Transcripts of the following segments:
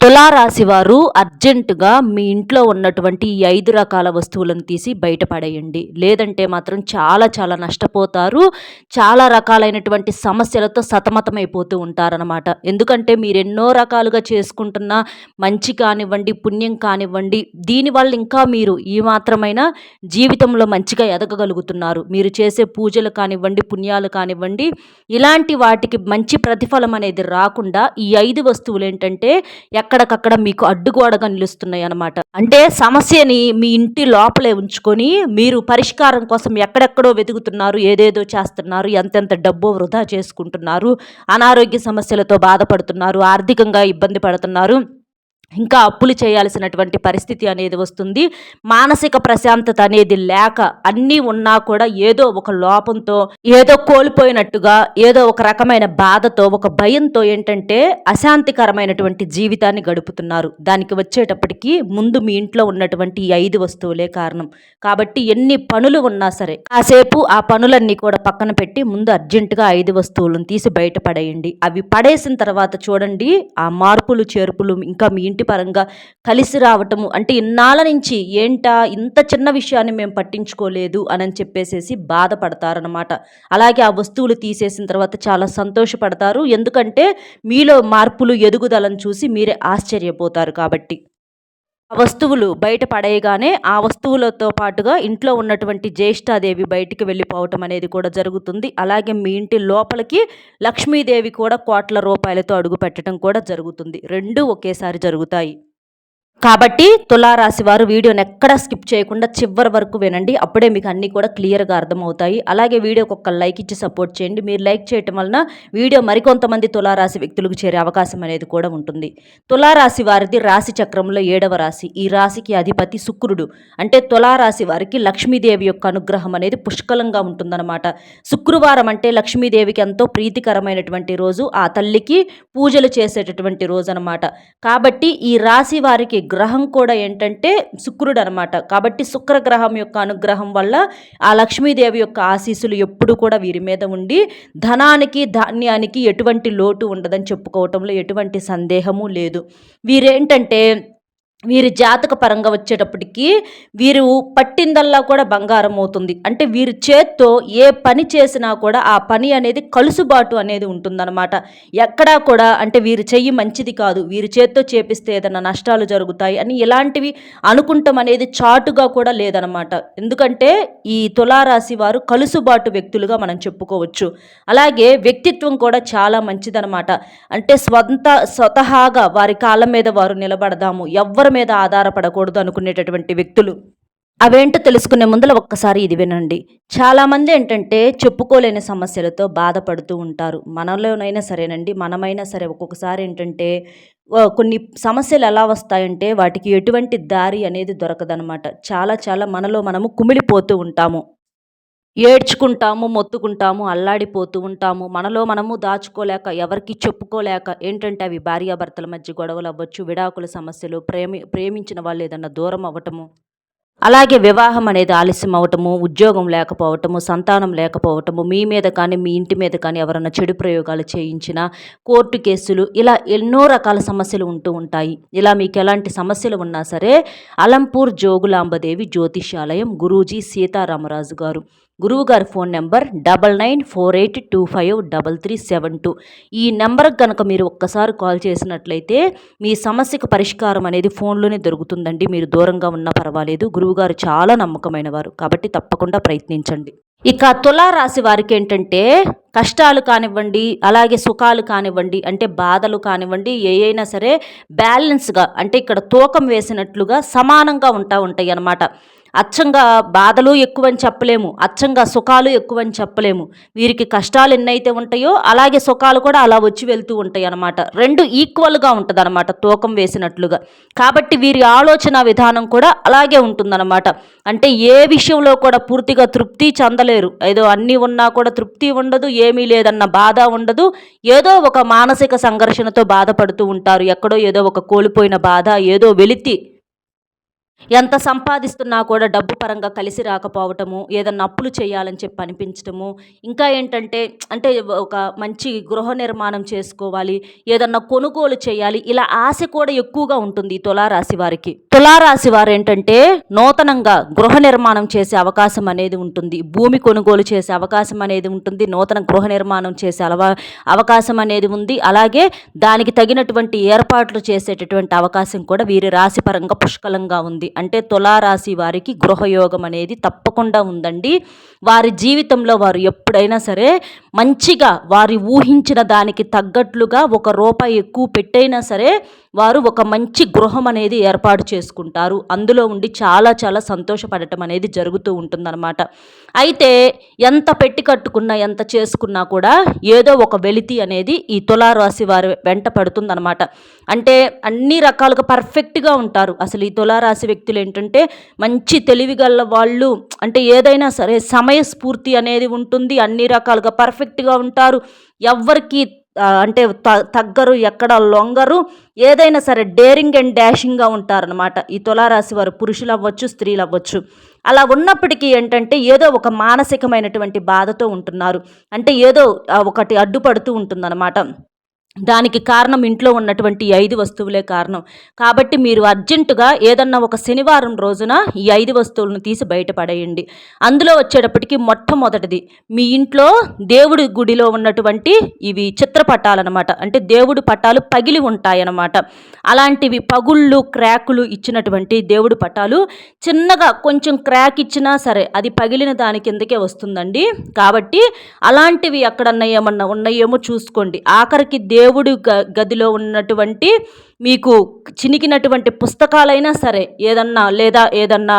తులారాశి వారు అర్జెంటుగా మీ ఇంట్లో ఉన్నటువంటి ఈ 5 రకాల వస్తువులను తీసి బయట పడేయండి. లేదంటే మాత్రం చాలా చాలా నష్టపోతారు. చాలా రకాలైనటువంటి సమస్యలతో సతమతమైపోతూ ఉంటారనమాట. ఎందుకంటే మీరెన్నో రకాలుగా చేసుకుంటున్న మంచి కానివ్వండి, పుణ్యం కానివ్వండి, దీనివల్ల ఇంకా మీరు ఈ మాత్రమైనా జీవితంలో మంచిగా ఎదగగలుగుతున్నారు. మీరు చేసే పూజలు కానివ్వండి, పుణ్యాలు కానివ్వండి, ఇలాంటి వాటికి మంచి ప్రతిఫలం అనేది రాకుండా ఈ 5 వస్తువులేంటంటే ఎక్కడికక్కడ మీకు అడ్డుగోడగా నిలుస్తున్నాయి అన్నమాట. అంటే సమస్యని మీ ఇంటి లోపలే ఉంచుకొని మీరు పరిష్కారం కోసం ఎక్కడెక్కడో వెతుకుతున్నారు, ఏదేదో చేస్తున్నారు, ఎంతెంత డబ్బో వృధా చేసుకుంటున్నారు, అనారోగ్య సమస్యలతో బాధపడుతున్నారు, ఆర్థికంగా ఇబ్బంది పడుతున్నారు, ఇంకా అప్పులు చేయాల్సినటువంటి పరిస్థితి అనేది వస్తుంది. మానసిక ప్రశాంతత అనేది లేక అన్నీ ఉన్నా కూడా ఏదో ఒక లోపంతో, ఏదో కోల్పోయినట్టుగా, ఏదో ఒక రకమైన బాధతో, ఒక భయంతో ఏంటంటే అశాంతికరమైనటువంటి జీవితాన్ని గడుపుతున్నారు. దానికి వచ్చేటప్పటికి ముందు మీ ఇంట్లో ఉన్నటువంటి ఈ 5 వస్తువులే కారణం. కాబట్టి ఎన్ని పనులు ఉన్నా సరే కాసేపు ఆ పనులన్నీ కూడా పక్కన పెట్టి ముందు అర్జెంటుగా 5 వస్తువులను తీసి బయట పడేయండి. అవి పడేసిన తర్వాత చూడండి ఆ మార్పులు చేర్పులు ఇంకా మీ ఇంటి పరంగా కలిసి రావటము. అంటే ఇన్నాళ్ళ నుంచి ఏంటా ఇంత చిన్న విషయాన్ని మేము పట్టించుకోలేదు అని చెప్పేసేసి బాధపడతారనమాట. అలాగే ఆ వస్తువులు తీసేసిన తర్వాత చాలా సంతోషపడతారు. ఎందుకంటే మీలో మార్పులు ఎదుగుదలను చూసి మీరే ఆశ్చర్యపోతారు కాబట్టి. ఆ వస్తువులు బయట పడేయగానే ఆ వస్తువులతో పాటుగా ఇంట్లో ఉన్నటువంటి జ్యేష్ఠాదేవి బయటికి వెళ్ళిపోవటం అనేది కూడా జరుగుతుంది. అలాగే మీ ఇంటి లోపలికి లక్ష్మీదేవి కూడా కోట్ల రూపాయలతో అడుగు పెట్టడం కూడా జరుగుతుంది. రెండూ ఒకేసారి జరుగుతాయి. కాబట్టి తులారాశి వారు వీడియోని ఎక్కడ స్కిప్ చేయకుండా చివరి వరకు వినండి. అప్పుడే మీకు అన్నీ కూడా క్లియర్గా అర్థమవుతాయి. అలాగే వీడియోకి ఒక లైక్ ఇచ్చి సపోర్ట్ చేయండి. మీరు లైక్ చేయటం వలన వీడియో మరికొంతమంది తులారాశి వ్యక్తులకు చేరే అవకాశం అనేది కూడా ఉంటుంది. తులారాశి వారిది రాశి చక్రంలో 7వ రాశి. ఈ రాశికి అధిపతి శుక్రుడు. అంటే తులారాశి వారికి లక్ష్మీదేవి యొక్క అనుగ్రహం అనేది పుష్కలంగా ఉంటుందన్నమాట. శుక్రవారం అంటే లక్ష్మీదేవికి ఎంతో ప్రీతికరమైనటువంటి రోజు, ఆ తల్లికి పూజలు చేసేటటువంటి రోజు అనమాట. కాబట్టి ఈ రాశి వారికి గ్రహం కూడా ఏంటంటే శుక్రుడు అనమాట. కాబట్టి శుక్రగ్రహం యొక్క అనుగ్రహం వల్ల ఆ లక్ష్మీదేవి యొక్క ఆశీస్సులు ఎప్పుడు కూడా వీరి మీద ఉండి ధనానికి ధాన్యానికి ఎటువంటి లోటు ఉండదని చెప్పుకోవటంలో ఎటువంటి సందేహము లేదు. వీరేంటంటే వీరి జాతక పరంగా వచ్చేటప్పటికి వీరు పట్టిందల్లా కూడా బంగారం అవుతుంది. అంటే వీరి చేత్తో ఏ పని చేసినా కూడా ఆ పని అనేది కలుసుబాటు అనేది ఉంటుందన్నమాట. ఎక్కడా కూడా అంటే వీరి చెయ్యి మంచిది కాదు, వీరి చేత్తో చేపిస్తే ఏదైనా నష్టాలు జరుగుతాయి అని ఇలాంటివి అనుకుంటాం అనేది చాటుగా కూడా లేదనమాట. ఎందుకంటే ఈ తులారాశి వారు కలుసుబాటు వ్యక్తులుగా మనం చెప్పుకోవచ్చు. అలాగే వ్యక్తిత్వం కూడా చాలా మంచిదనమాట. అంటే స్వతహాగా వారి కాళ్ళ మీద వారు నిలబడదాము, ఎవరి మీద ఆధారపడకూడదు అనుకునేటటువంటి వ్యక్తులు. అవేంటో తెలుసుకునే ముందర ఒక్కసారి ఇది వినండి. చాలామంది ఏంటంటే చెప్పుకోలేని సమస్యలతో బాధపడుతూ ఉంటారు. మనలోనైనా సరేనండి, మనమైనా సరే ఒక్కొక్కసారి ఏంటంటే కొన్ని సమస్యలు ఎలా వస్తాయంటే వాటికి ఎటువంటి దారి అనేది దొరకదనమాట. చాలా చాలా మనలో మనము కుమిలిపోతూ ఉంటాము, ఏడ్చుకుంటాము, మొత్తుకుంటాము, అల్లాడిపోతూ ఉంటాము. మనలో మనము దాచుకోలేక, ఎవరికి చెప్పుకోలేక ఏంటంటే అవి భార్యాభర్తల మధ్య గొడవలు అవ్వచ్చు, విడాకుల సమస్యలు, ప్రేమించిన వాళ్ళు ఏదన్నా దూరం అవ్వటము, అలాగే వివాహం అనేది ఆలస్యం అవ్వటము, ఉద్యోగం లేకపోవటము, సంతానం లేకపోవటము, మీ మీద కానీ మీ ఇంటి మీద కానీ ఎవరైనా చెడు ప్రయోగాలు చేయించినా, కోర్టు కేసులు, ఇలా ఎన్నో రకాల సమస్యలు ఉంటూ ఉంటాయి. ఇలా మీకు ఎలాంటి సమస్యలు ఉన్నా సరే అలంపూర్ జోగులాంబదేవి జ్యోతిష్యాలయం గురూజీ సీతారామరాజు గారు. గురువుగారి ఫోన్ నెంబర్ 9948253372. ఈ నెంబర్కి కనుక మీరు ఒక్కసారి కాల్ చేసినట్లయితే మీ సమస్యకు పరిష్కారం అనేది ఫోన్లోనే దొరుకుతుందండి. మీరు దూరంగా ఉన్నా పర్వాలేదు. గురువుగారు చాలా నమ్మకమైన వారు కాబట్టి తప్పకుండా ప్రయత్నించండి. ఇక తులారాశి వారికి ఏంటంటే కష్టాలు కానివ్వండి, అలాగే సుఖాలు కానివ్వండి, అంటే బాధలు కానివ్వండి, ఏ అయినా సరే బ్యాలెన్స్గా అంటే ఇక్కడ తూకం వేసినట్లుగా సమానంగా ఉంటాయి అన్నమాట. అచ్చంగా బాధలు ఎక్కువని చెప్పలేము, అచ్చంగా సుఖాలు ఎక్కువని చెప్పలేము. వీరికి కష్టాలు ఎన్నైతే ఉంటాయో అలాగే సుఖాలు కూడా అలా వచ్చి వెళ్తూ ఉంటాయి అన్నమాట. రెండు ఈక్వల్గా ఉంటుంది అనమాట తూకం వేసినట్లుగా. కాబట్టి వీరి ఆలోచన విధానం కూడా అలాగే ఉంటుందన్నమాట. అంటే ఏ విషయంలో కూడా పూర్తిగా తృప్తి చెందలేరు. ఏదో అన్నీ ఉన్నా కూడా తృప్తి ఉండదు, ఏమీ లేదన్న బాధ ఉండదు. ఏదో ఒక మానసిక సంఘర్షణతో బాధపడుతూ ఉంటారు. ఎక్కడో ఏదో ఒక కోల్పోయిన బాధ, ఏదో వెలితి ఎంత సంపాదిస్తున్నా కూడా డబ్బు పరంగా కలిసి రాకపోవటము, ఏదన్నా అప్పులు చేయాలని చెప్పి అనిపించటము, ఇంకా ఏంటంటే అంటే ఒక మంచి గృహ నిర్మాణం చేసుకోవాలి, ఏదన్నా కొనుగోలు చేయాలి, ఇలా ఆశ కూడా ఎక్కువగా ఉంటుంది ఈ తులారాశి వారికి. తులారాశి వారు ఏంటంటే నూతనంగా గృహ నిర్మాణం చేసే అవకాశం అనేది ఉంటుంది, భూమి కొనుగోలు చేసే అవకాశం అనేది ఉంటుంది, నూతన గృహ నిర్మాణం చేసే అవకాశం అనేది ఉంది. అలాగే దానికి తగినటువంటి ఏర్పాట్లు చేసేటటువంటి అవకాశం కూడా వీరి రాశి పరంగా పుష్కలంగా ఉంది. అంటే తులారాశి వారికి గృహయోగం అనేది తప్పకుండా ఉందండి. వారి జీవితంలో వారు ఎప్పుడైనా సరే మంచిగా వారి ఊహించిన దానికి తగ్గట్లుగా ₹1 ఎక్కువ పెట్టైనా సరే వారు ఒక మంచి గృహం అనేది ఏర్పాటు చేసుకుంటారు. అందులో ఉండి చాలా చాలా సంతోషపడటం అనేది జరుగుతూ ఉంటుందన్నమాట. అయితే ఎంత పెట్టి కట్టుకున్నా ఎంత చేసుకున్నా కూడా ఏదో ఒక వెలితి అనేది ఈ తులారాశి వారి వెంట పడుతుందన్నమాట. అంటే అన్ని రకాలుగా పర్ఫెక్ట్గా ఉంటారు. అసలు ఈ తులారాశి వ్యక్తులు ఏంటంటే మంచి తెలివిగల వాళ్ళు. అంటే ఏదైనా సరే సమయస్ఫూర్తి అనేది ఉంటుంది, అన్ని రకాలుగా పర్ఫెక్ట్గా ఉంటారు, ఎవ్వరికి అంటే తగ్గరు, ఎక్కడ లొంగరు, ఏదైనా సరే డేరింగ్ అండ్ డాషింగ్గా ఉంటారనమాట ఈ తులారాశి వారు, పురుషులు అవ్వచ్చు స్త్రీలు అవ్వచ్చు. అలా ఉన్నప్పటికీ ఏంటంటే ఏదో ఒక మానసికమైనటువంటి బాధతో ఉంటున్నారు. అంటే ఏదో ఒకటి అడ్డుపడుతూ ఉంటుందన్నమాట. దానికి కారణం ఇంట్లో ఉన్నటువంటి 5 వస్తువులే కారణం. కాబట్టి మీరు అర్జెంటుగా ఏదన్నా ఒక శనివారం రోజున ఈ 5 వస్తువులను తీసి బయటపడేయండి. అందులో వచ్చేటప్పటికి మొట్టమొదటిది మీ ఇంట్లో దేవుడి గుడిలో ఉన్నటువంటి ఇవి చిత్రపటాలన్నమాట. అంటే దేవుడి పటాలు పగిలి ఉంటాయన్నమాట. అలాంటివి పగుళ్ళు క్రాకులు ఇచ్చినటువంటి దేవుడి పటాలు చిన్నగా కొంచెం క్రాక్ ఇచ్చినా సరే అది పగిలిన దాని కిందకే వస్తుందండి. కాబట్టి అలాంటివి ఎక్కడన్నా ఏమన్నా ఉన్నాయేమో చూసుకోండి. ఆఖరికి దేవుడి గదిలో ఉన్నటువంటి మీకు చినికినటువంటి పుస్తకాలైనా సరే ఏదన్నా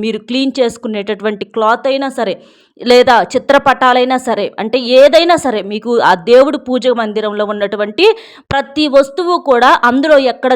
మీరు క్లీన్ చేసుకునేటటువంటి క్లాత్ అయినా సరే, లేదా చిత్రపటాలైనా సరే, అంటే ఏదైనా సరే మీకు ఆ దేవుడి పూజ మందిరంలో ఉన్నటువంటి ప్రతి వస్తువు కూడా అందులో ఎక్కడ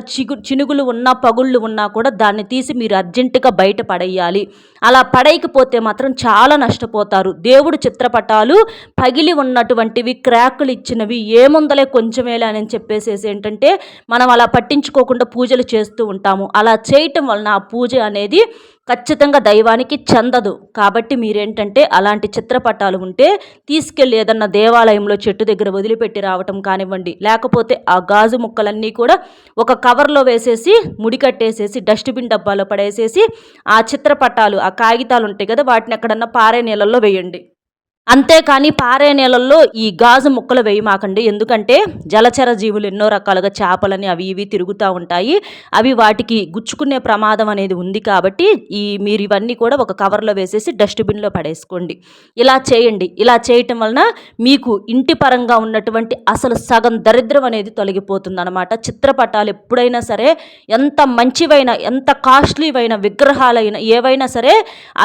చినుగులు ఉన్నా పగుళ్ళు ఉన్నా కూడా దాన్ని తీసి మీరు అర్జెంటుగా బయట పడేయాలి. అలా పడేయకపోతే మాత్రం చాలా నష్టపోతారు. దేవుడు చిత్రపటాలు పగిలి ఉన్నటువంటివి, క్రాకులు ఇచ్చినవి, ఏముందలే కొంచెమేలే అని చెప్పేసేసి ఏంటంటే మనం అలా పట్టించుకోకుండా పూజలు చేస్తూ ఉంటాము. అలా చేయటం వలన ఆ పూజ అనేది ఖచ్చితంగా దైవానికి చెందదు. కాబట్టి మీరేంటంటే అలాంటి చిత్రపటాలు ఉంటే తీసుకెళ్ళి ఏదన్నా దేవాలయంలో చెట్టు దగ్గర వదిలిపెట్టి రావటం కానివ్వండి, లేకపోతే ఆ గాజు ముక్కలన్నీ కూడా ఒక కవర్లో వేసేసి ముడికట్టేసేసి డస్ట్బిన్ డబ్బాలో పడేసేసి ఆ చిత్రపటాలు ఆ కాగితాలు ఉంటాయి కదా వాటిని ఎక్కడన్నా పారే నీళ్ళల్లో వేయండి. అంతేకాని పారే నీళ్ళల్లో ఈ గాజు ముక్కలు వేయమాకండి. ఎందుకంటే జలచర జీవులు ఎన్నో రకాలుగా చేపలని అవి ఇవి తిరుగుతూ ఉంటాయి. అవి వాటికి గుచ్చుకునే ప్రమాదం అనేది ఉంది. కాబట్టి మీరు ఇవన్నీ కూడా ఒక కవర్లో వేసేసి డస్ట్బిన్లో పడేసుకోండి. ఇలా చేయండి. ఇలా చేయటం వలన మీకు ఇంటి పరంగా ఉన్నటువంటి అసలు సగం దరిద్రం అనేది తొలగిపోతుంది అనమాట. చిత్రపటాలు ఎప్పుడైనా సరే ఎంత మంచివైన ఎంత కాస్ట్లీవైన విగ్రహాలైన ఏవైనా సరే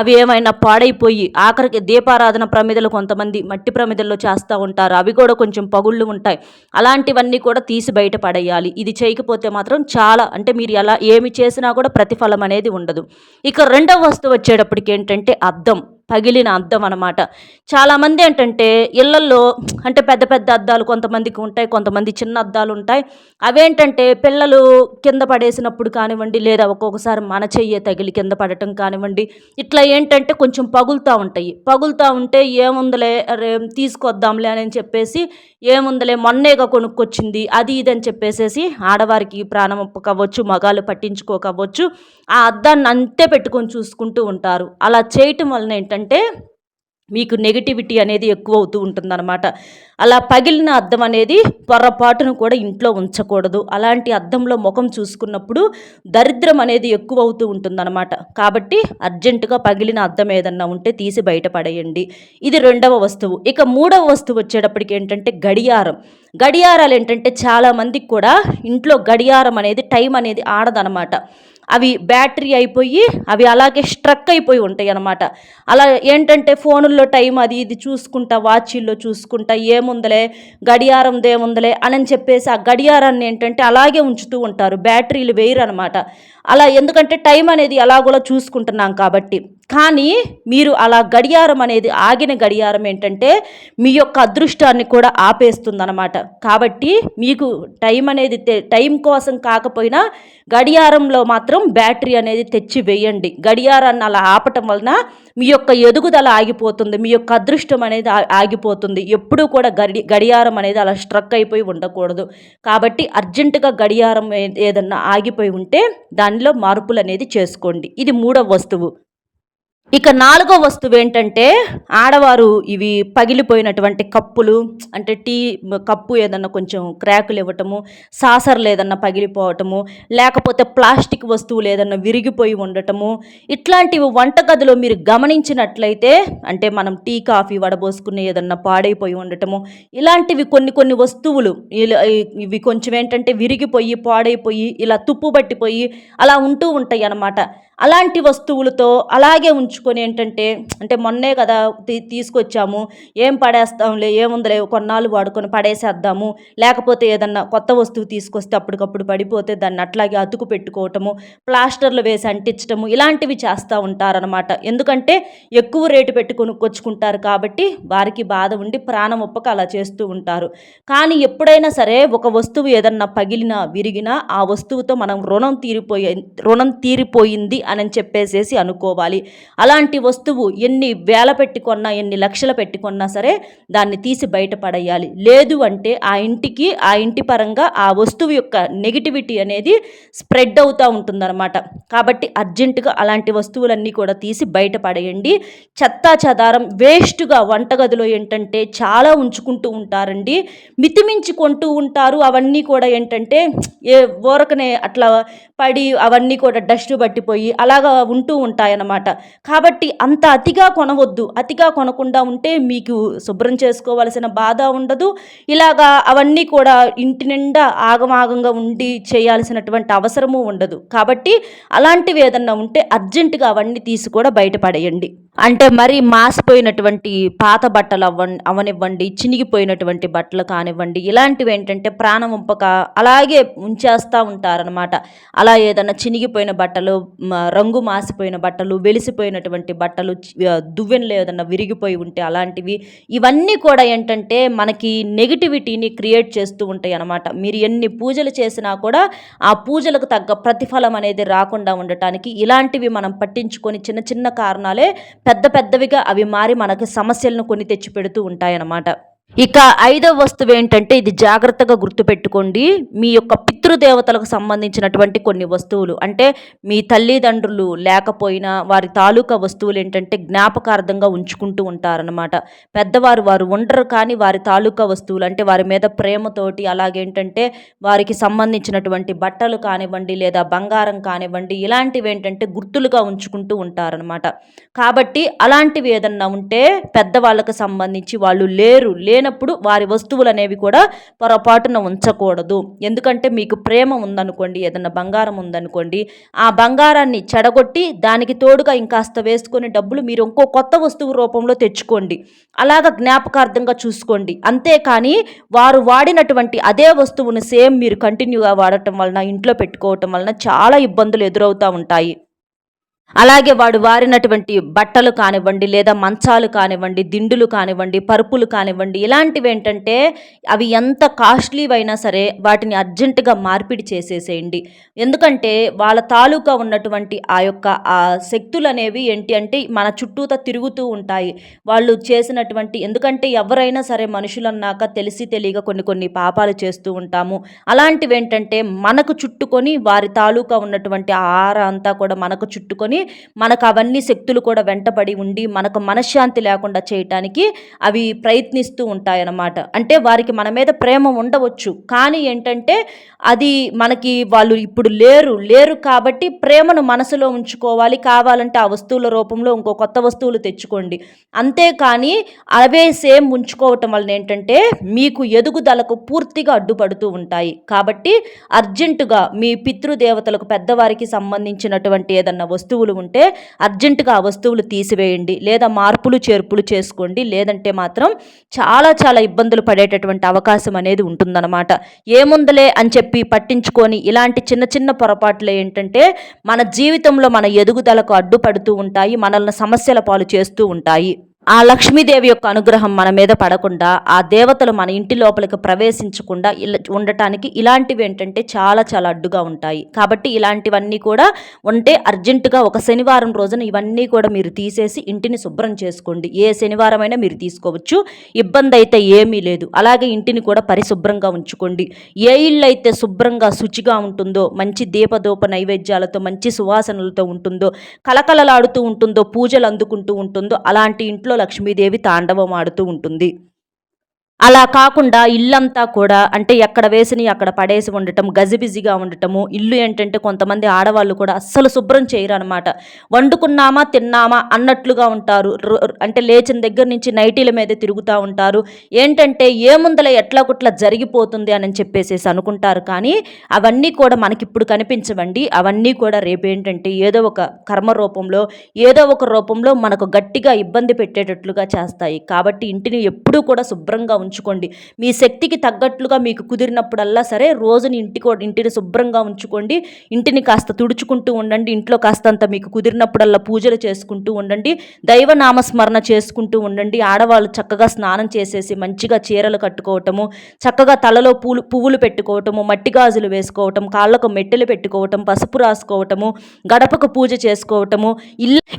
అవి ఏమైనా పాడైపోయి ఆఖరికి దీపారాధన ప్రమిదలు కొంతమంది మట్టి ప్రమిదల్లో చేస్తూ ఉంటారు, అవి కూడా కొంచెం పగుళ్ళు ఉంటాయి. అలాంటివన్నీ కూడా తీసి బయట పడేయాలి. ఇది చేయకపోతే మాత్రం చాలా అంటే మీరు ఎలా ఏమి చేసినా కూడా ప్రతిఫలం అనేది ఉండదు. ఇక రెండవ వస్తువు వచ్చేటప్పటికి ఏంటంటే అద్దం, పగిలిన అద్దం అనమాట. చాలామంది ఏంటంటే ఇళ్లల్లో అంటే పెద్ద పెద్ద అద్దాలు కొంతమందికి ఉంటాయి, కొంతమంది చిన్న అద్దాలు ఉంటాయి. అవేంటంటే పిల్లలు కింద పడేసినప్పుడు కానివ్వండి, లేదా ఒక్కొక్కసారి మన చెయ్యే తగిలి కింద పడటం కానివ్వండి, ఇట్లా ఏంటంటే కొంచెం పగులుతూ ఉంటాయి. పగులుతూ ఉంటే ఏముందలే తీసుకొద్దాంలే అని చెప్పేసి ఏముందలే మొన్నేగా కొనుక్కొచ్చింది అది ఇది అని చెప్పేసేసి ఆడవారికి ప్రాణం కవ్వచ్చు, మగాళ్ళు పట్టించుకోకవచ్చు, ఆ అద్దాన్ని అంతే పెట్టుకొని చూసుకుంటూ ఉంటారు. అలా చేయటం వలన ఏంటంటే మీకు నెగిటివిటీ అనేది ఎక్కువ అవుతూ ఉంటుందన్నమాట. అలా పగిలిన అద్దం అనేది పొరపాటును కూడా ఇంట్లో ఉంచకూడదు. అలాంటి అద్దంలో ముఖం చూసుకున్నప్పుడు దరిద్రం అనేది ఎక్కువ అవుతూ ఉంటుందన్నమాట. కాబట్టి అర్జెంటుగా పగిలిన అద్దం ఏదన్నా ఉంటే తీసి బయటపడేయండి. ఇది రెండవ వస్తువు. ఇక మూడవ వస్తువు వచ్చేటప్పటికి ఏంటంటే గడియారం. గడియారాలు ఏంటంటే చాలామందికి కూడా ఇంట్లో గడియారం అనేది టైం అనేది ఆడదనమాట. అవి బ్యాటరీ అయిపోయి అవి అలాగే స్ట్రక్ అయిపోయి ఉంటాయి అన్నమాట. అలా ఏంటంటే ఫోనుల్లో టైం అది ఇది చూసుకుంటా, వాచీల్లో చూసుకుంటా ఏముందలే గడియారందేముందలే అని చెప్పేసి ఆ గడియారాన్ని ఏంటంటే అలాగే ఉంచుతూ ఉంటారు, బ్యాటరీలు వేయరు అనమాట. అలా ఎందుకంటే టైం అనేది ఎలాగోలా చూసుకుంటున్నాం కాబట్టి. కానీ మీరు అలా గడియారం అనేది ఆగిన గడియారం ఏంటంటే మీ యొక్క అదృష్టాన్ని కూడా ఆపేస్తుందన్నమాట. కాబట్టి మీకు టైం అనేది టైం కోసం కాకపోయినా గడియారంలో మాత్రం బ్యాటరీ అనేది తెచ్చి వేయండి. గడియారాన్ని అలా ఆపటం వలన మీ యొక్క ఎదుగుదల ఆగిపోతుంది, మీ యొక్క అదృష్టం అనేది ఆగిపోతుంది. ఎప్పుడూ కూడా గడియారం అనేది అలా స్ట్రక్ అయిపోయి ఉండకూడదు. కాబట్టి అర్జెంటుగా గడియారం ఏదన్నా ఆగిపోయి ఉంటే దానిలో మార్పులు అనేది చేసుకోండి. ఇది మూడవ వస్తువు. ఇక నాలుగో వస్తువు ఏంటంటే ఆడవారు ఇవి పగిలిపోయినటువంటి కప్పులు, అంటే టీ కప్పు ఏదన్నా కొంచెం క్రాకులు ఇవ్వటము, సాసర్లు ఏదన్నా పగిలిపోవటము, లేకపోతే ప్లాస్టిక్ వస్తువులు ఏదన్నా విరిగిపోయి ఉండటము, ఇట్లాంటివి వంటగదిలో మీరు గమనించినట్లయితే, అంటే మనం టీ కాఫీ వడబోసుకుని ఏదన్నా పాడైపోయి ఉండటము, ఇలాంటివి కొన్ని కొన్ని వస్తువులు ఇవి కొంచెం ఏంటంటే విరిగిపోయి పాడైపోయి ఇలా తుప్పు పట్టిపోయి అలా ఉంటూ ఉంటాయి అన్నమాట. అలాంటి వస్తువులతో అలాగే ఉంచుకొని ఏంటంటే, అంటే మొన్నే కదా తీసుకొచ్చాము, ఏం పడేస్తాంలే, ఏముందిలే కొన్నాళ్ళు వాడుకొని పడేసేద్దాము, లేకపోతే ఏదన్నా కొత్త వస్తువు తీసుకొస్తే అప్పటికప్పుడు పడిపోతే దాన్ని అట్లాగే అతుకు పెట్టుకోవటము, ప్లాస్టర్లు వేసి అంటించటము, ఇలాంటివి చేస్తూ ఉంటారనమాట. ఎందుకంటే ఎక్కువ రేటు పెట్టి కొనుక్కొచ్చుకుంటారు కాబట్టి వారికి బాధ ఉండి ప్రాణం ఒప్పక అలా చేస్తూ ఉంటారు. కానీ ఎప్పుడైనా సరే ఒక వస్తువు ఏదన్నా పగిలినా విరిగినా ఆ వస్తువుతో మనం రుణం తీరిపోయింది అని చెప్పేసేసి అనుకోవాలి. అలాంటి వస్తువు ఎన్ని వేల పెట్టుకున్నా, ఎన్ని లక్షలు పెట్టుకున్నా సరే దాన్ని తీసి బయటపడేయాలి. లేదు అంటే ఆ ఇంటి పరంగా ఆ వస్తువు యొక్క నెగిటివిటీ అనేది స్ప్రెడ్ అవుతూ ఉంటుందన్నమాట. కాబట్టి అర్జెంటుగా అలాంటి వస్తువులన్నీ కూడా తీసి బయటపడేయండి. చెత్తా చెదారం వేస్ట్గా వంటగదిలో ఏంటంటే చాలా ఉంచుకుంటూ ఉంటారండి, మితిమించి కొంటూ ఉంటారు. అవన్నీ కూడా ఏంటంటే ఊరకనే అట్లా పడి అవన్నీ కూడా డస్ట్ పట్టిపోయి అలాగా ఉంటూ ఉంటాయన్నమాట. కాబట్టి అంత అతిగా కొనవద్దు. అతిగా కొనకుండా ఉంటే మీకు శుభ్రం చేసుకోవాల్సిన బాధ ఉండదు. ఇలాగా అవన్నీ కూడా ఇంటి నిండా ఆగమాగంగా ఉండి చేయాల్సినటువంటి అవసరము ఉండదు. కాబట్టి అలాంటివి ఏదన్నా ఉంటే అర్జెంటుగా అవన్నీ తీసి కూడా బయటపడేయండి. అంటే మరి మాసిపోయినటువంటి పాత బట్టలు అవనివ్వండి, చినిగిపోయినటువంటి బట్టలు కానివ్వండి, ఇలాంటివి ఏంటంటే ప్రాణవంపక అలాగే ఉంచేస్తూ ఉంటారనమాట. అలా ఏదన్నా చినిగిపోయిన బట్టలు, రంగు మాసిపోయిన బట్టలు, వెలిసిపోయినటువంటి బట్టలు, దువ్వెనలు ఏదన్నా విరిగిపోయి ఉంటే అలాంటివి, ఇవన్నీ కూడా ఏంటంటే మనకి నెగిటివిటీని క్రియేట్ చేస్తూ ఉంటాయి అన్నమాట. మీరు ఎన్ని పూజలు చేసినా కూడా ఆ పూజలకు తగ్గ ప్రతిఫలం అనేది రాకుండా ఉండటానికి ఇలాంటివి మనం పట్టించుకొని చిన్న చిన్న కారణాలే పెద్ద పెద్దవిగా అవి మారి మనకి సమస్యలను కొని తెచ్చి పెడుతూ ఉంటాయన్నమాట. ఇక ఐదవ వస్తువు ఏంటంటే, ఇది జాగ్రత్తగా గుర్తుపెట్టుకోండి. మీ యొక్క పితృదేవతలకు సంబంధించినటువంటి కొన్ని వస్తువులు, అంటే మీ తల్లిదండ్రులు లేకపోయినా వారి తాలూకా వస్తువులు ఏంటంటే జ్ఞాపకార్థంగా ఉంచుకుంటూ ఉంటారనమాట. పెద్దవారు వారు ఉండరు, కానీ వారి తాలూకా వస్తువులు అంటే వారి మీద ప్రేమతోటి అలాగేంటంటే వారికి సంబంధించినటువంటి బట్టలు కానివ్వండి లేదా బంగారం కానివ్వండి, ఇలాంటివి ఏంటంటే గుర్తులుగా ఉంచుకుంటూ ఉంటారనమాట. కాబట్టి అలాంటివి ఏదన్నా ఉంటే పెద్దవాళ్ళకు సంబంధించి వాళ్ళు లేనప్పుడు వారి వస్తువులు అనేవి కూడా పొరపాటున ఉంచకూడదు. ఎందుకంటే మీకు ప్రేమ ఉందనుకోండి, ఏదన్నా బంగారం ఉందనుకోండి, ఆ బంగారాన్ని చెడగొట్టి దానికి తోడుగా ఇంకాస్త వేసుకొని డబ్బులు మీరు ఇంకో కొత్త వస్తువు రూపంలో తెచ్చుకోండి. అలాగ జ్ఞాపకార్థంగా చూసుకోండి. అంతేకాని వారు వాడినటువంటి అదే వస్తువును సేమ్ మీరు కంటిన్యూగా వాడటం వలన, ఇంట్లో పెట్టుకోవటం వలన చాలా ఇబ్బందులు ఎదురవుతూ ఉంటాయి. అలాగే వాడు వారినటువంటి బట్టలు కానివ్వండి లేదా మంచాలు కానివ్వండి, దిండులు కానివ్వండి, పరుపులు కానివ్వండి, ఇలాంటివి ఏంటంటే అవి ఎంత కాస్ట్లీవైనా సరే వాటిని అర్జెంటుగా మార్పిడి చేసేసేయండి. ఎందుకంటే వాళ్ళ తాలూకా ఉన్నటువంటి ఆ శక్తులు అనేవి ఏంటి అంటే మన చుట్టూతా తిరుగుతూ ఉంటాయి. వాళ్ళు చేసినటువంటి, ఎందుకంటే ఎవరైనా సరే మనుషులన్నాక తెలిసి తెలియక కొన్ని కొన్ని పాపాలు చేస్తూ ఉంటాము. అలాంటివి ఏంటంటే మనకు చుట్టుకొని వారి తాలూకా ఉన్నటువంటి ఆహార అంతా కూడా మనకు చుట్టుకొని మనకు అవన్నీ శక్తులు కూడా వెంటబడి ఉండి మనకు మనశ్శాంతి లేకుండా చేయటానికి అవి ప్రయత్నిస్తూ ఉంటాయన్నమాట. అంటే వారికి మన మీద ప్రేమ ఉండవచ్చు, కానీ ఏంటంటే అది మనకి వాళ్ళు ఇప్పుడు లేరు కాబట్టి ప్రేమను మనసులో ఉంచుకోవాలి. కావాలంటే ఆ వస్తువుల రూపంలో ఇంకో కొత్త వస్తువులు తెచ్చుకోండి. అంతేకాని అవే సేమ్ ఉంచుకోవటం వలన ఏంటంటే మీకు ఎదుగుదలకు పూర్తిగా అడ్డుపడుతూ ఉంటాయి. కాబట్టి అర్జెంటుగా మీ పితృదేవతలకు, పెద్దవారికి సంబంధించినటువంటి ఏదన్నా వస్తువులు వస్తువులు ఉంటే అర్జెంటుగా ఆ వస్తువులు తీసివేయండి, లేదా మార్పులు చేర్పులు చేసుకోండి. లేదంటే మాత్రం చాలా చాలా ఇబ్బందులు పడేటటువంటి అవకాశం అనేది ఉంటుందన్నమాట. ఏముందలే అని చెప్పి పట్టించుకొని ఇలాంటి చిన్న చిన్న పొరపాట్లు ఏంటంటే మన జీవితంలో మన ఎదుగుదలకు అడ్డుపడుతూ ఉంటాయి, మనల్ని సమస్యల పాలు చేస్తూ ఉంటాయి. ఆ లక్ష్మీదేవి యొక్క అనుగ్రహం మన మీద పడకుండా, ఆ దేవతలు మన ఇంటి లోపలికి ప్రవేశించకుండా ఉండటానికి ఇలాంటివి ఏంటంటే చాలా చాలా అడ్డుగా ఉంటాయి. కాబట్టి ఇలాంటివన్నీ కూడా ఉంటే అర్జెంటుగా ఒక శనివారం రోజున ఇవన్నీ కూడా మీరు తీసేసి ఇంటిని శుభ్రం చేసుకోండి. ఏ శనివారం అయినా మీరు తీసుకోవచ్చు, ఇబ్బంది అయితే ఏమీ లేదు. అలాగే ఇంటిని కూడా పరిశుభ్రంగా ఉంచుకోండి. ఏ ఇల్లు అయితే శుభ్రంగా శుచిగా ఉంటుందో, మంచి దీపదూప నైవేద్యాలతో మంచి సువాసనలతో ఉంటుందో, కలకలలాడుతూ ఉంటుందో, పూజలు అందుకుంటూ ఉంటుందో అలాంటి ఇంట్లో లక్ష్మీదేవి తాండవం ఆడుతూ ఉంటుంది. అలా కాకుండా ఇల్లంతా కూడా అంటే ఎక్కడ వేసిని అక్కడ పడేసి ఉండటం, గజిబిజిగా ఉండటము. ఇల్లు ఏంటంటే కొంతమంది ఆడవాళ్ళు కూడా అస్సలు శుభ్రం చేయరు అనమాట. వండుకున్నామా తిన్నామా అన్నట్లుగా ఉంటారు. అంటే లేచిన దగ్గర నుంచి నైటీల మీదే తిరుగుతూ ఉంటారు. ఏంటంటే ఏముందలే ఎట్లా కుట్లా జరిగిపోతుంది అని చెప్పేసేసి అనుకుంటారు. కానీ అవన్నీ కూడా మనకిప్పుడు కనిపించవండి. అవన్నీ కూడా రేపేంటంటే ఏదో ఒక కర్మ రూపంలో, ఏదో ఒక రూపంలో మనకు గట్టిగా ఇబ్బంది పెట్టేటట్లుగా చేస్తాయి. కాబట్టి ఇంటిని ఎప్పుడూ కూడా శుభ్రంగా ఉంచుకోండి. మీ శక్తికి తగ్గట్లుగా మీకు కుదిరినప్పుడల్లా సరే రోజుని ఇంటిని శుభ్రంగా ఉంచుకోండి. ఇంటిని కాస్త తుడుచుకుంటూ ఉండండి. ఇంట్లో కాస్తంత మీకు కుదిరినప్పుడల్లా పూజలు చేసుకుంటూ ఉండండి. దైవనామస్మరణ చేసుకుంటూ ఉండండి. ఆడవాళ్ళు చక్కగా స్నానం చేసేసి మంచిగా చీరలు కట్టుకోవటము, చక్కగా తలలో పువ్వులు పెట్టుకోవటము, మట్టి గాజులు వేసుకోవటం, కాళ్ళకు మెట్టెలు పెట్టుకోవటం, పసుపు రాసుకోవటము, గడపకు పూజ చేసుకోవటము.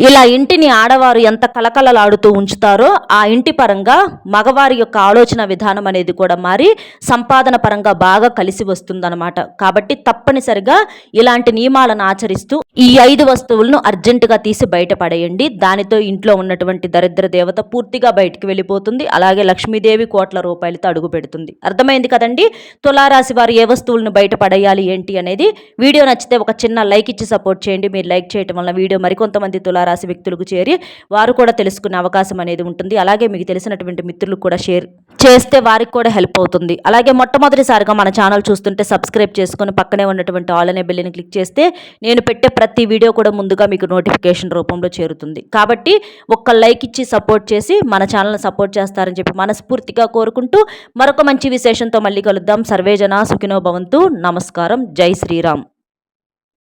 ఇలా ఇంటిని ఆడవారు ఎంత కలకలలాడుతూ ఉంచుతారో ఆ ఇంటి పరంగా మగవారి యొక్క ఆలోచన విధానం అనేది కూడా మారి సంపాదన పరంగా బాగా కలిసి వస్తుందన్నమాట. కాబట్టి తప్పనిసరిగా ఇలాంటి నియమాలను ఆచరిస్తూ ఈ 5 వస్తువులను అర్జెంటుగా తీసి బయటపడేయండి. దానితో ఇంట్లో ఉన్నటువంటి దరిద్ర దేవత పూర్తిగా బయటికి వెళ్ళిపోతుంది. అలాగే లక్ష్మీదేవి కోట్ల రూపాయలతో అడుగు పెడుతుంది. అర్థమైంది కదండి. తులారాశి వారు ఏ వస్తువులను బయటపడేయాలి ఏంటి అనేది వీడియో నచ్చితే ఒక చిన్న లైక్ ఇచ్చి సపోర్ట్ చేయండి. మీరు లైక్ చేయడం వల్ల వీడియో మరికొంతమంది తులారాశి వ్యక్తులకు చేరి వారు కూడా తెలుసుకునే అవకాశం అనేది ఉంటుంది. అలాగే మీకు తెలిసినటువంటి మిత్రులకు కూడా షేర్ చేస్తే వారికి కూడా హెల్ప్ అవుతుంది. అలాగే మొట్టమొదటిసారిగా మన ఛానల్ చూస్తుంటే సబ్స్క్రైబ్ చేసుకుని పక్కనే ఉన్నటువంటి ఆల్ అనే బెల్ని క్లిక్ చేస్తే నేను పెట్టే ప్రతి వీడియో కూడా ముందుగా మీకు నోటిఫికేషన్ రూపంలో చేరుతుంది. కాబట్టి ఒక్క లైక్ ఇచ్చి సపోర్ట్ చేసి మన ఛానల్ని సపోర్ట్ చేస్తారని చెప్పి మనస్ఫూర్తిగా కోరుకుంటూ మరొక మంచి విశేషంతో మళ్ళీ కలుద్దాం. సర్వేజన సుఖినో భవంతు. నమస్కారం. జై శ్రీరామ్.